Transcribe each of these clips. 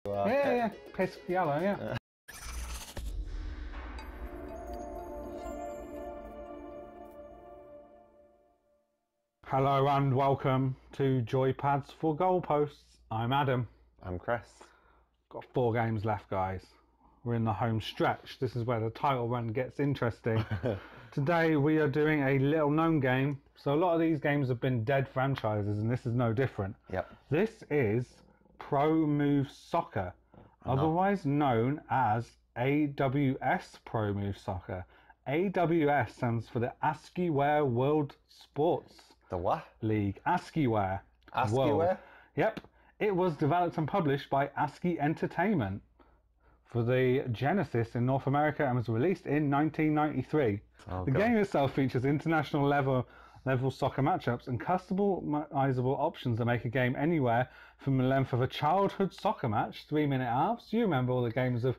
Yeah, piss yellow, yeah. Hello and welcome to Joypads for Goalposts. I'm Adam. I'm Chris. Got 4 games left, guys. We're in the home stretch. This is where the title run gets interesting. Today we are doing a little known game. So a lot of these games have been dead franchises and this is no different. Yep. This is Pro Move Soccer, otherwise known as AWS Pro Move Soccer. AWS stands for the ASCIIWare World Sports The what? League. ASCIIWare. ASCIIWare? Yep. It was developed and published by ASCII Entertainment for the Genesis in North America and was released in 1993. The game itself features international level soccer matchups and customizable options that make a game anywhere from the length of a childhood soccer match, 3-minute halves. You remember all the games of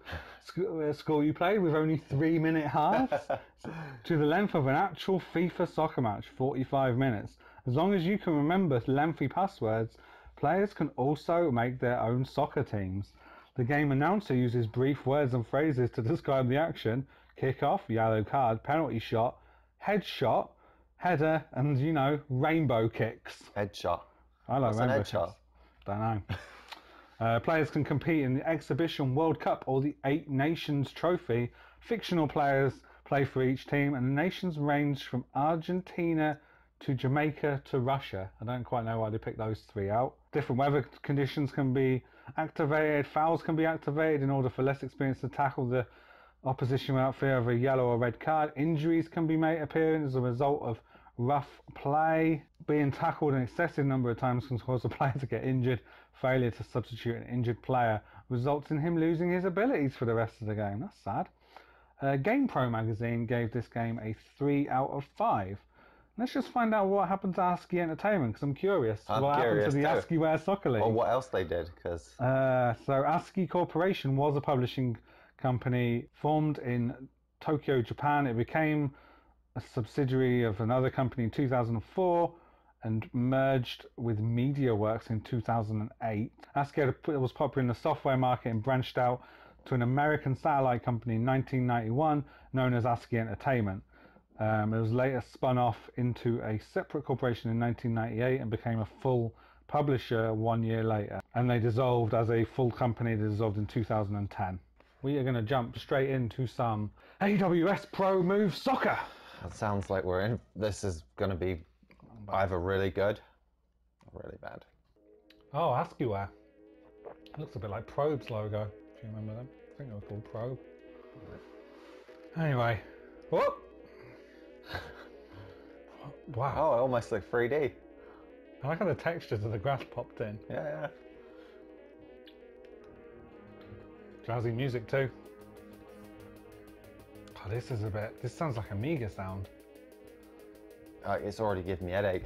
school you played with only 3-minute halves, to the length of an actual FIFA soccer match, 45 minutes. As long as you can remember lengthy passwords, players can also make their own soccer teams. The game announcer uses brief words and phrases to describe the action: kick-off, yellow card, penalty shot, headshot, header, and, you know, rainbow kicks. Headshot. I like What's rainbow an headshot? kicks. Don't know. Players can compete in the Exhibition World Cup or the 8 Nations Trophy. Fictional players play for each team, and the nations range from Argentina to Jamaica to Russia. I don't quite know why they picked those 3 out. Different weather conditions can be activated. Fouls can be activated in order for less experience to tackle the opposition without fear of a yellow or red card. Injuries can be made appearing as a result of rough play. Being tackled an excessive number of times can cause a player to get injured. Failure to substitute an injured player results in him losing his abilities for the rest of the game. That's sad. GamePro magazine gave this game a 3 out of 5. Let's just find out what happened to ASCII Entertainment, because I'm curious what happened to the ASCIIWare Soccer League. Or what else they did, because... So ASCII Corporation was a publishing company formed in Tokyo, Japan. It became a subsidiary of another company in 2004 and merged with MediaWorks in 2008. ASCII was popular in the software market and branched out to an American satellite company in 1991 known as ASCII Entertainment. It was later spun off into a separate corporation in 1998 and became a full publisher 1 year later. And they dissolved as a full company. They dissolved in 2010. We are going to jump straight into some AWS Pro Move Soccer. That sounds like we're in... This is going to be either really good or really bad. Oh, ASCIIWare. It looks a bit like Probe's logo, if you remember them. I think they were called Probe. Anyway. Whoop! Wow. Oh, it almost looks 3D. I like how the textures of the grass popped in. Yeah. Jazzy music too. Oh, this sounds like Amiga sound. It's already giving me a headache.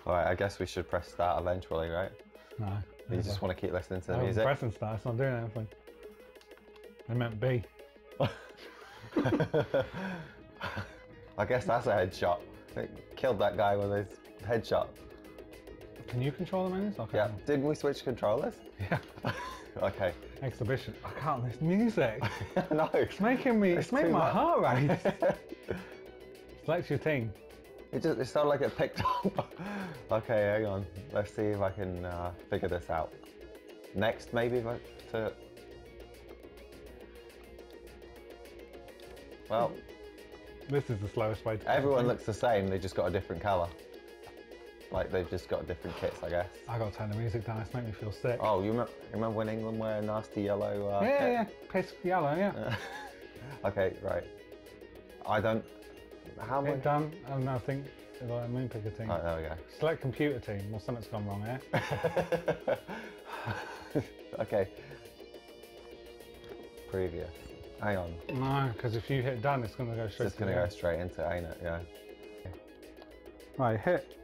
Alright, I guess we should press start eventually, right? No. You just want to keep listening to the I'm music? pressing start, it's not doing anything. I meant B. I guess that's a headshot. It killed that guy with his headshot. Can you control the menus? Okay. Yeah. Didn't we switch controllers? Yeah. Okay. Exhibition. I can't. This music. No. It's making my heart race. Select your team. It sounded like it picked up. Okay, hang on. Let's see if I can figure this out. Next, maybe to. Well, this is the slowest way to... Everyone looks the same, they just got a different colour. Like, they've just got different kits, I guess. I got to turn the music down, it's making me feel sick. Oh, you remember when England wear a nasty yellow yeah, piss yellow, yeah. Okay, right. I don't... How many... done, I don't know, I think... Let me pick a team. Right, there we go. Select computer team, well, something's gone wrong here. Okay. Previous. Hang on. No, because if you hit done, it's going to go straight. It's just going to go straight into it, ain't it? Yeah. Right, hit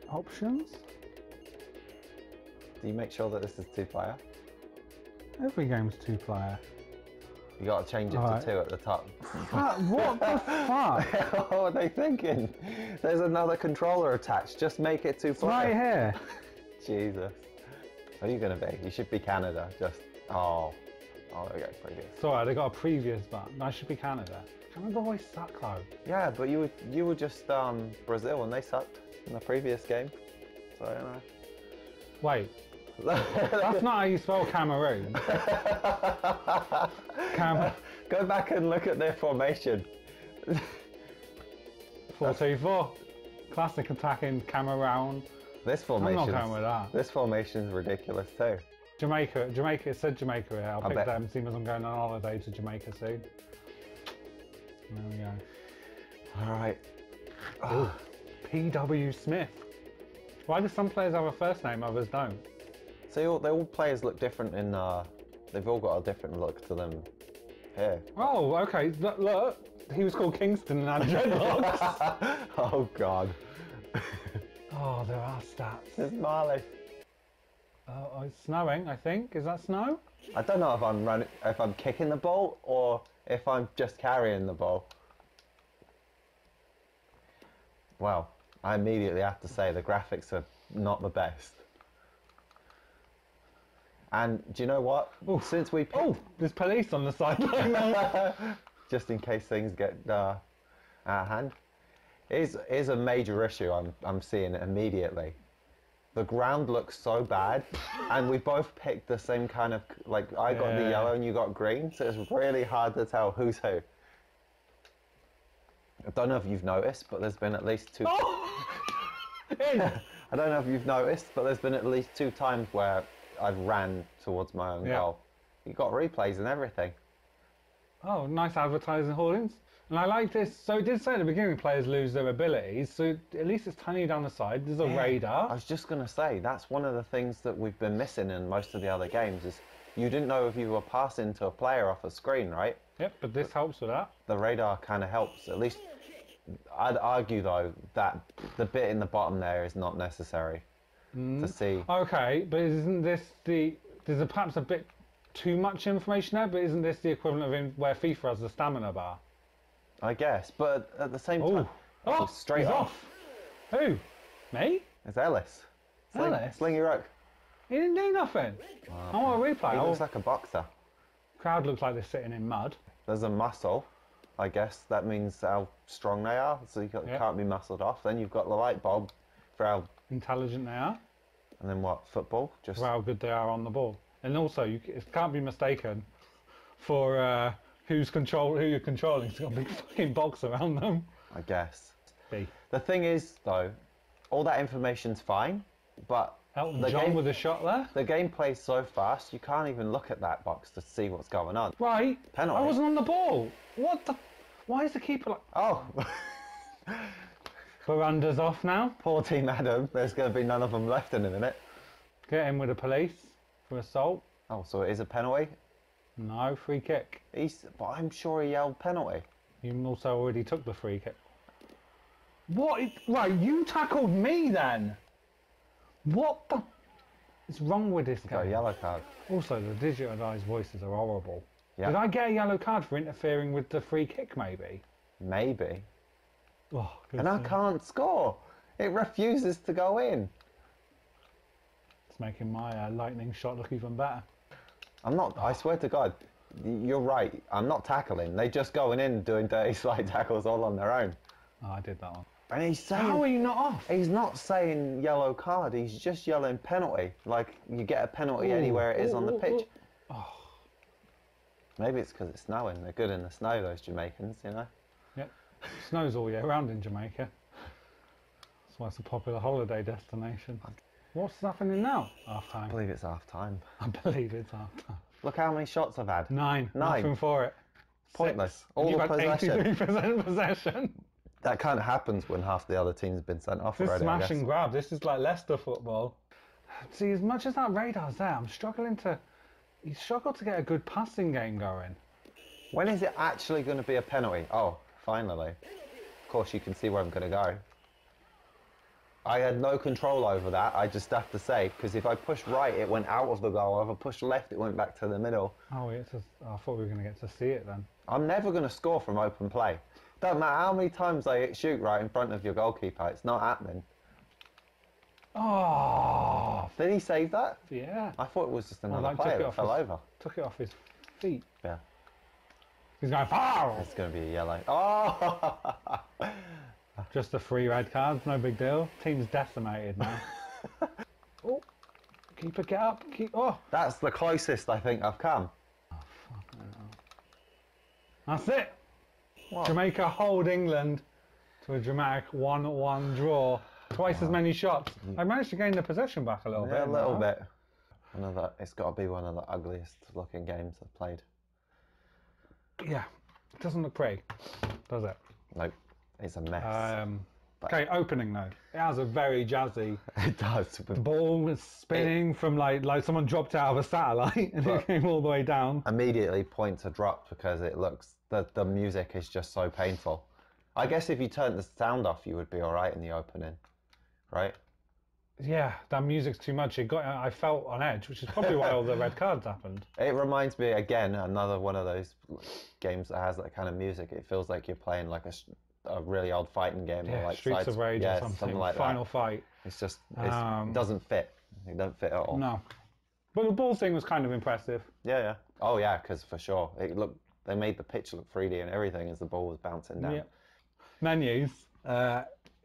options. Do you make sure that this is 2-player? Every game's 2-player. You got to change it to 2 at the top. What the fuck? What are they thinking? There's another controller attached. Just make it 2-player. Right here. Jesus. What are you going to be? You should be Canada. Just, oh, there we go, previous. Sorry, they got a previous button. I should be Canada. Canada always suck though. Yeah, but you were just Brazil and they sucked in the previous game. So, I don't know. Wait. That's not how you spell Cameroon. Go back and look at their formation. 4-2-4. Classic attacking Cameroon. This formation. I'm not going with that. This formation's ridiculous too. Jamaica. It said Jamaica here. I'll pick them, seeing as I'm going on holiday to Jamaica soon. There we go. All right. Oh, P.W. Smith. Why do some players have a first name, others don't? So they all players look different in. They've all got a different look to them here. Oh, okay. Look, he was called Kingston and had dreadlocks. Oh God. Oh, there are stats. It's Marley. Oh, it's snowing, I think. Is that snow? I don't know if I'm kicking the ball or if I'm just carrying the ball. Well, I immediately have to say the graphics are not the best. And do you know what? Ooh. Since we picked... Oh, there's police on the sideline now. Just in case things get out of hand. Here's a major issue I'm seeing immediately. The ground looks so bad, and we both picked the same kind of, like, I got the yellow and you got green, so it's really hard to tell who's who. I don't know if you've noticed, but there's been at least two... Oh! I don't know if you've noticed, but there's been at least 2 times where I've ran towards my own goal. You got replays and everything. Oh, nice advertising hoardings. And I like this. So it did say at the beginning players lose their abilities, so at least it's tiny down the side. There's a radar. I was just going to say, that's one of the things that we've been missing in most of the other games is you didn't know if you were passing to a player off a screen, right? Yep, but this helps with that. The radar kind of helps. At least, I'd argue though, that the bit in the bottom there is not necessary to see. Okay, but isn't this there's perhaps a bit too much information there, but isn't this the equivalent of where FIFA has the stamina bar? I guess, but at the same time... Oh, straight he's off. Who? Me? It's Ellis. Ellis? Slingy Roke. He didn't do nothing. I want a replay. He looks like a boxer. Crowd looks like they're sitting in mud. There's a muscle. I guess that means how strong they are, so you can't be muscled off. Then you've got the light bulb for how... intelligent they are. And then what? Football? Just for how good they are on the ball. And also, it can't be mistaken for who you're controlling. It's got a big fucking box around them. I guess. B. The thing is, though, all that information's fine, but Elton John with a shot there. The game plays so fast, you can't even look at that box to see what's going on. Right. Penalty. I wasn't on the ball. What the? Why is the keeper like... Oh. Baranda's off now. Poor Team Adam. There's going to be none of them left in a minute. Get in with the police for assault. Oh, so it is a penalty? No, free kick. But I'm sure he yelled penalty. You also already took the free kick. What? Right, you tackled me then. What the is wrong with this Got a game? yellow card. Also, the digitalised voices are horrible. Yeah. Did I get a yellow card for interfering with the free kick, maybe? Maybe. Oh, And I can't score. It refuses to go in. It's making my lightning shot look even better. I'm not, I swear to God, you're right. I'm not tackling. They're just going in doing dirty slide tackles all on their own. Oh, I did that one. And he's saying... How are you not off? He's not saying yellow card. He's just yelling penalty. Like, you get a penalty anywhere it is on the pitch. Oh. Maybe it's because it's snowing. They're good in the snow, those Jamaicans, you know? Yep. Snows all year round in Jamaica. That's why it's a popular holiday destination. What's happening now? Half I time. believe it's half time. I believe it's half time. Look how many shots I've had. 9. 9. Nothing for it. Pointless. 6. All You've the had possession. 83% possession. That kind of happens when half the other team's been sent off This already, I smash guess. and grab. This is like Leicester football. See, as much as that radar's there, I'm struggling to... You struggle to get a good passing game going. When is it actually going to be a penalty? Oh, finally. Of course, you can see where I'm going to go. I had no control over that, I just have to say, because if I pushed right, it went out of the goal. If I pushed left, it went back to the middle. Oh, I thought we were going to get to see it then. I'm never going to score from open play. Don't matter how many times I shoot right in front of your goalkeeper, it's not happening. Oh, Did he save that? yeah. I thought it was just another like, player that fell over. Took it off his feet. Yeah. He's going, foul! It's going to be a yellow. Oh! Just the 3 red cards, no big deal. Team's decimated now. Oh, keeper, get up. Oh. That's the closest I think I've come. That's it. What? Jamaica hold England to a dramatic 1-1 draw. Twice as many shots. I managed to gain the possession back a little bit. Yeah, a little bit. It's got to be one of the ugliest looking games I've played. Yeah, it doesn't look pretty, does it? Nope, it's a mess. Okay, opening though. It has a very jazzy. It does. The ball was spinning from like someone dropped out of a satellite and it came all the way down. Immediately points are dropped because it looks the music is just so painful. I guess if you turned the sound off, you would be all right in the opening, right? Yeah, that music's too much. I felt on edge, which is probably why all the red cards happened. It reminds me again another one of those games that has that kind of music. It feels like you're playing like a really old fighting game, or like Streets of Rage or something like Final that. Fight. It's just it doesn't fit. It doesn't fit at all. No, but the ball thing was kind of impressive. Yeah, yeah. Oh yeah, because for sure they made the pitch look 3D and everything as the ball was bouncing down. Yeah. Menus.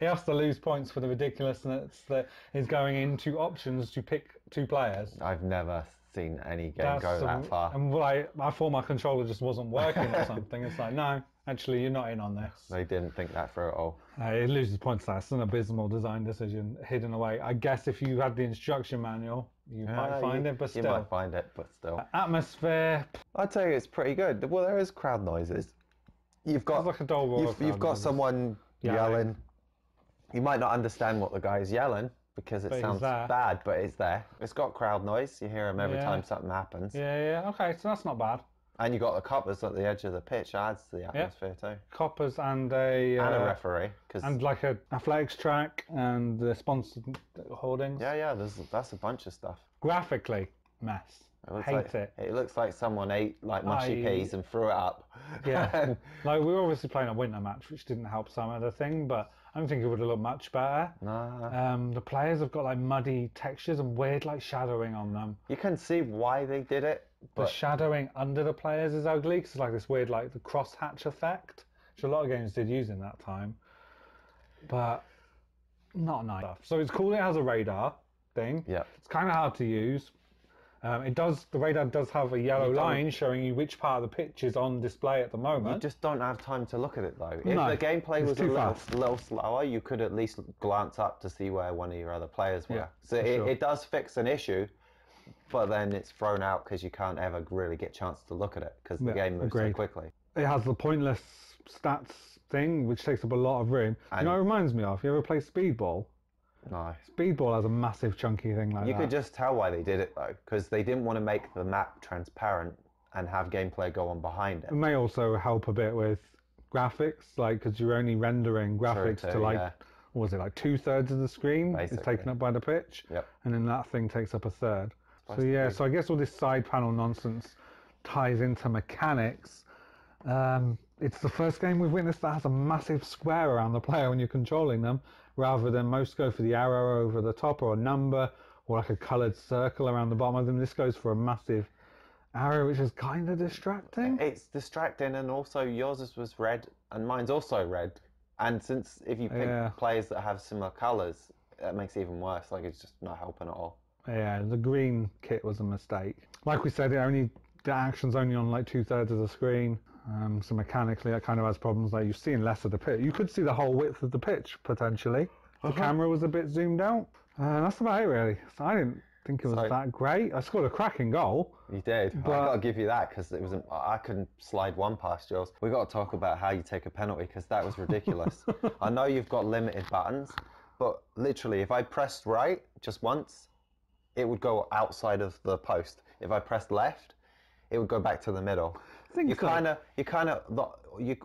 He has to lose points for the ridiculousness that is going into options to pick 2 players. I've never seen any game go that far. And I thought my controller just wasn't working or something. It's like, no, actually, you're not in on this. They didn't think that through at all. It loses points. That's an abysmal design decision hidden away. I guess if you had the instruction manual, you might find it, but still. You might find it, but still. Atmosphere. I'd say it's pretty good. Well, there is crowd noises. You've got like a dull roar. You've got someone yelling. You might not understand what the guy's yelling because it sounds bad, but it's there. It's got crowd noise. You hear them every time something happens. Yeah. Okay, so that's not bad. And you got the coppers at the edge of the pitch. Adds to the atmosphere too. Coppers and a referee, and like a athletics track and the sponsored hoardings. Yeah. That's a bunch of stuff. Graphically, mess. Hate it. It looks like someone ate like mushy peas and threw it up. Yeah, like we were obviously playing a winter match, which didn't help some of the thing, but I don't think it would have looked much better. Nah. The players have got like muddy textures and weird like shadowing on them. You can see why they did it, but the shadowing under the players is ugly because it's like this weird like the crosshatch effect, which a lot of games did use in that time, but not nice. So it's cool. It has a radar thing. Yeah. It's kind of hard to use. The radar does have a yellow line showing you which part of the pitch is on display at the moment. You just don't have time to look at it though. If No, the gameplay was a little slower, you could at least glance up to see where one of your other players were. Yeah, so it does fix an issue, but then it's thrown out because you can't ever really get a chance to look at it because the game moves so quickly. It has the pointless stats thing, which takes up a lot of room. And it reminds me of, you ever play Speedball? No. Speedball has a massive chunky thing like that. You could just tell why they did it though, because they didn't want to make the map transparent and have gameplay go on behind it. It may also help a bit with graphics, like because you're only rendering graphics to like, what was it, like 2/3 of the screen is taken up by the pitch, and then that thing takes up 1/3. So yeah, so I guess all this side panel nonsense ties into mechanics. It's the first game we've witnessed that has a massive square around the player when you're controlling them, rather than most go for the arrow over the top or a number or like a coloured circle around the bottom of them. This goes for a massive arrow, which is kind of distracting. It's distracting, and also yours was red and mine's also red. And since if you pick players that have similar colours, that makes it even worse. Like it's just not helping at all. Yeah, the green kit was a mistake. Like we said, the action's only on like 2/3 of the screen. So mechanically, that kind of has problems. Like you're seeing less of the pitch. You could see the whole width of the pitch potentially. The camera was a bit zoomed out. That's about it, really. So I didn't think it was that great. I scored a cracking goal. You did. But I got to give you that because I couldn't slide one past yours. We got to talk about how you take a penalty because that was ridiculous. I know you've got limited buttons, but literally, if I pressed right just once, it would go outside of the post. If I pressed left, it would go back to the middle.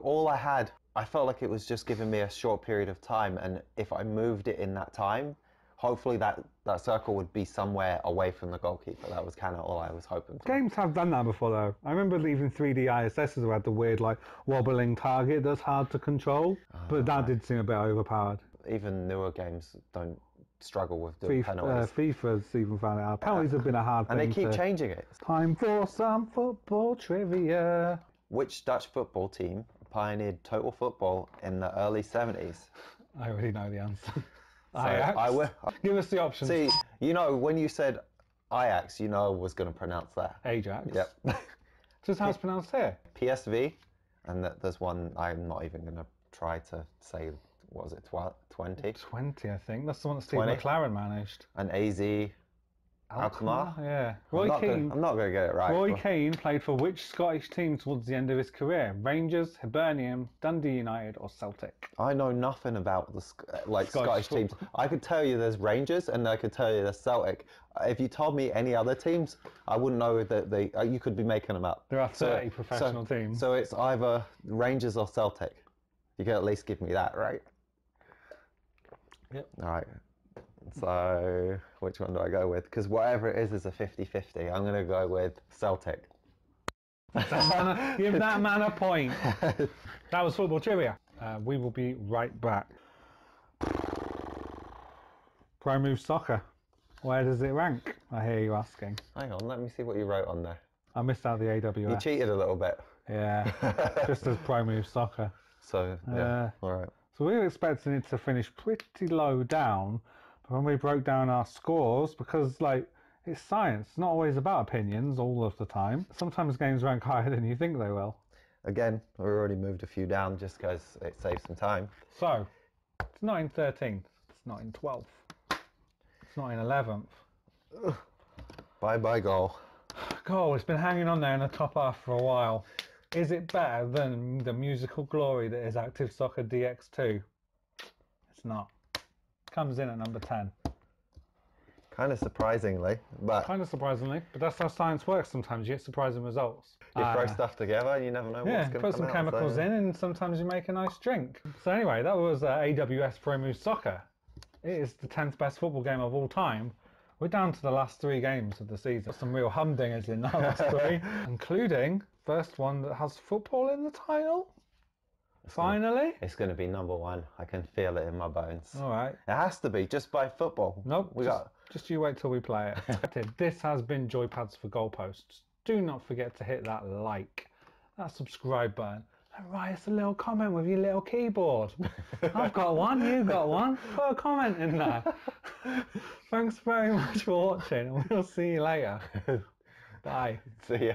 All I had, I felt like it was just giving me a short period of time, and if I moved it in that time, hopefully that circle would be somewhere away from the goalkeeper. That was kind of all I was hoping for. Games have done that before though. I remember even 3D ISSs who had the weird like wobbling target that's hard to control, but that did seem a bit overpowered. Even newer games don't struggle with doing penalties. FIFA's even found it out. Penalties have been a hard And thing. they keep changing it. Time for some football trivia. Which Dutch football team pioneered total football in the early 70s? I already know the answer. So Ajax. Give us the options. See, you know, when you said Ajax, you know I was going to pronounce that. Ajax. Yep. Just how it's pronounced here. PSV, and there's one I'm not even going to try to say. What was it? 20? 20, I think. That's the one that Steve 20? McLaren managed. And AZ. Alkmaar? Yeah. I'm not going to get it right. Roy Keane played for which Scottish team towards the end of his career? Rangers, Hibernian, Dundee United, or Celtic? I know nothing about the Scottish teams. I could tell you there's Rangers, and I could tell you there's Celtic. If you told me any other teams, I wouldn't know that you could be making them up. There are 30 professional teams. So it's either Rangers or Celtic. You can at least give me that, right? Yep. All right. So, which one do I go with? Because whatever it is a 50-50. I'm going to go with Celtic. Give that man a point. That was football trivia. We will be right back. Pro Move Soccer. Where does it rank? I hear you asking. Hang on, let me see what you wrote on there. I missed out the AWS. You cheated a little bit. Yeah, just as Pro Move Soccer. So, yeah, all right. So we were expecting it to finish pretty low down, but when we broke down our scores, because it's science, it's not always about opinions all of the time. Sometimes games rank higher than you think they will. Again, we already moved a few down just because it saves some time. So, it's not in 13th, it's not in 12th, it's not in 11th. Bye-bye goal. Goal, it's been hanging on there in the top half for a while. Is it better than the musical glory that is Active Soccer DX2? It's not. Comes in at number 10. Kind of surprisingly, but... Kind of surprisingly, but that's how science works sometimes. You get surprising results. You throw stuff together and you never know what's going to come out. Put some chemicals in and sometimes you make a nice drink. So anyway, that was AWS Pro Move Soccer. It is the 10th best football game of all time. We're down to the last 3 games of the season. Some real humdingers in the last 3, including first one that has football in the title. Finally. It's going to be number 1. I can feel it in my bones. All right. It has to be, just by football. Nope. Just you wait till we play it. This has been Joypads for Goalposts. Do not forget to hit that like, that subscribe button, and write us a little comment with your little keyboard. I've got one, you got one. Put a comment in there. Thanks very much for watching, and we'll see you later. Bye. See ya.